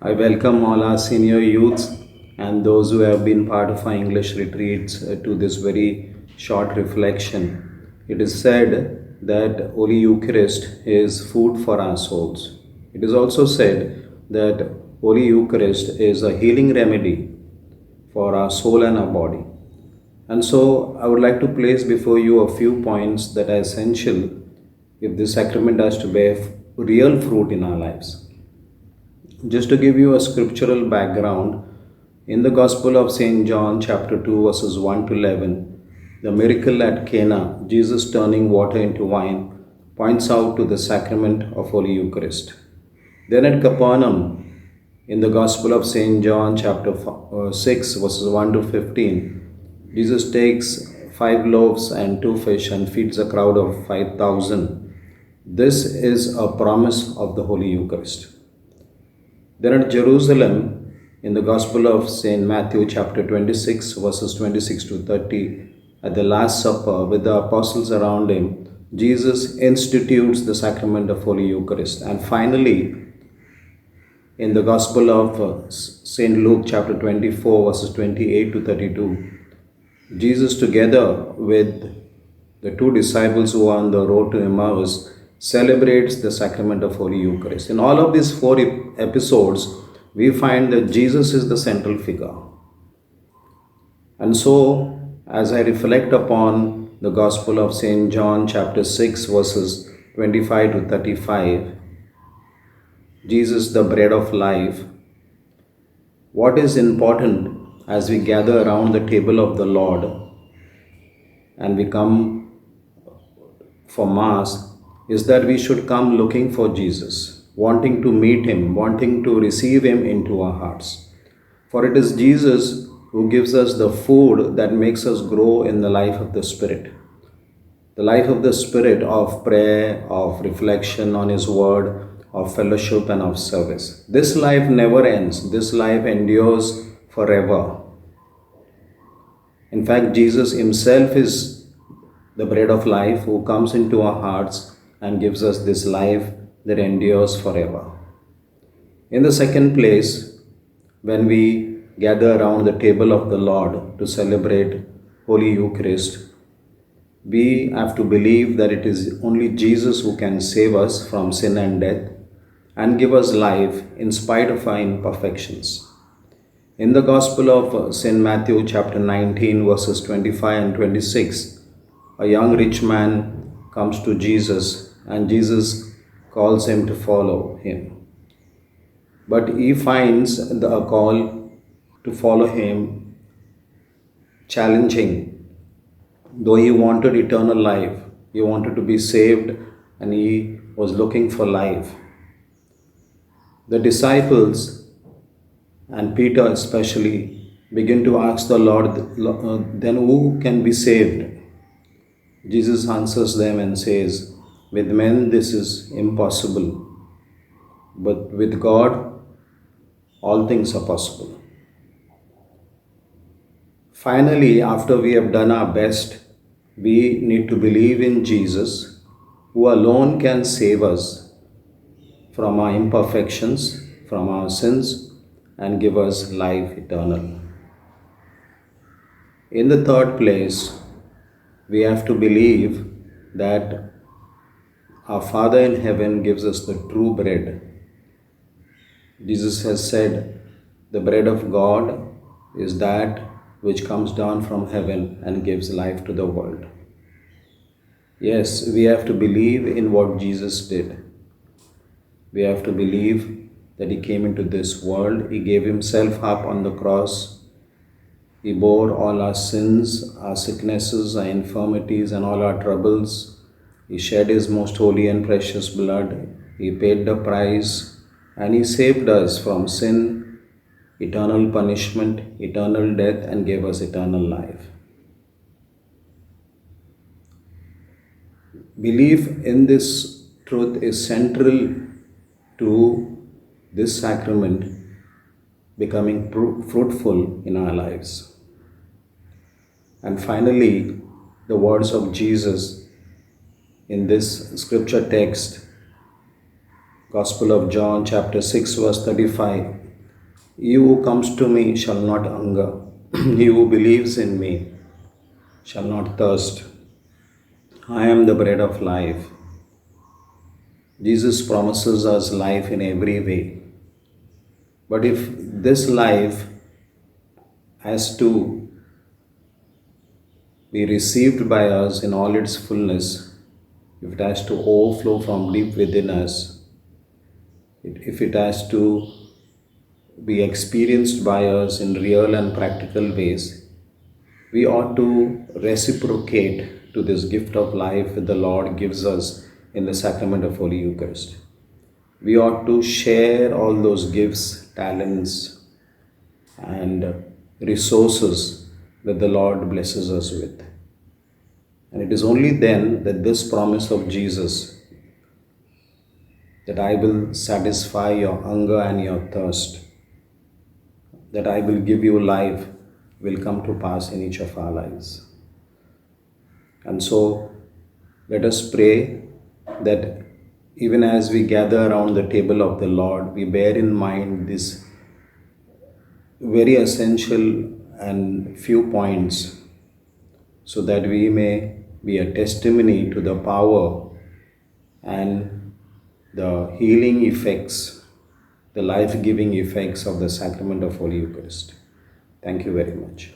I welcome all our senior youths and those who have been part of our English retreats to this very short reflection. It is said that Holy Eucharist is food for our souls. It is also said that Holy Eucharist is a healing remedy for our soul and our body. And so I would like to place before you a few points that are essential if this sacrament has to bear real fruit in our lives. Just to give you a scriptural background, in the Gospel of St. John, chapter 2, verses 1 to 11, the miracle at Cana, Jesus turning water into wine, points out to the sacrament of Holy Eucharist. Then at Capernaum, in the Gospel of St. John, chapter 6, verses 1 to 15, Jesus takes 5 loaves and 2 fish and feeds a crowd of 5,000. This is a promise of the Holy Eucharist. Then at Jerusalem, in the Gospel of St. Matthew, chapter 26, verses 26 to 30, at the Last Supper, with the apostles around him, Jesus institutes the sacrament of Holy Eucharist. And finally, in the Gospel of St. Luke, chapter 24, verses 28 to 32, Jesus, together with the 2 disciples who are on the road to Emmaus, celebrates the sacrament of Holy Eucharist. In all of these 4 episodes, we find that Jesus is the central figure. And so, as I reflect upon the Gospel of St. John, chapter 6, verses 25 to 35, Jesus, the bread of life, what is important as we gather around the table of the Lord and we come for Mass is that we should come looking for Jesus, wanting to meet Him, wanting to receive Him into our hearts. For it is Jesus who gives us the food that makes us grow in the life of the Spirit. The life of the Spirit of prayer, of reflection on His Word, of fellowship and of service. This life never ends. This life endures forever. In fact, Jesus Himself is the bread of life who comes into our hearts and gives us this life that endures forever. In the second place, when we gather around the table of the Lord to celebrate Holy Eucharist, we have to believe that it is only Jesus who can save us from sin and death and give us life in spite of our imperfections. In the Gospel of St. Matthew, chapter 19, verses 25 and 26, a young rich man comes to Jesus and Jesus calls him to follow him. But he finds the call to follow him challenging. Though he wanted eternal life, he wanted to be saved and he was looking for life. The disciples and Peter especially begin to ask the Lord, then who can be saved? Jesus answers them and says, with men this is impossible, but with God all things are possible. Finally, after we have done our best, we need to believe in Jesus, who alone can save us from our imperfections, from our sins, and give us life eternal. In the third place, we have to believe that our Father in heaven gives us the true bread. Jesus has said, the bread of God is that which comes down from heaven and gives life to the world. Yes, we have to believe in what Jesus did. We have to believe that He came into this world. He gave Himself up on the cross. He bore all our sins, our sicknesses, our infirmities, and all our troubles. He shed His most holy and precious blood. He paid the price and He saved us from sin, eternal punishment, eternal death, and gave us eternal life. Belief in this truth is central to this sacrament becoming fruitful in our lives. And finally, the words of Jesus in this scripture text, Gospel of John, chapter 6, verse 35. He who comes to me shall not hunger. He who believes in me shall not thirst. I am the bread of life. Jesus promises us life in every way. But if this life has to be received by us in all its fullness, if it has to overflow from deep within us, if it has to be experienced by us in real and practical ways, we ought to reciprocate to this gift of life that the Lord gives us in the sacrament of Holy Eucharist. We ought to share all those gifts, talents, and resources that the Lord blesses us with. And it is only then that this promise of Jesus, that I will satisfy your hunger and your thirst, that I will give you life, will come to pass in each of our lives. And so, let us pray that even as we gather around the table of the Lord, we bear in mind this very essential and few points, so that we may be a testimony to the power and the healing effects, the life-giving effects of the sacrament of Holy Eucharist. Thank you very much.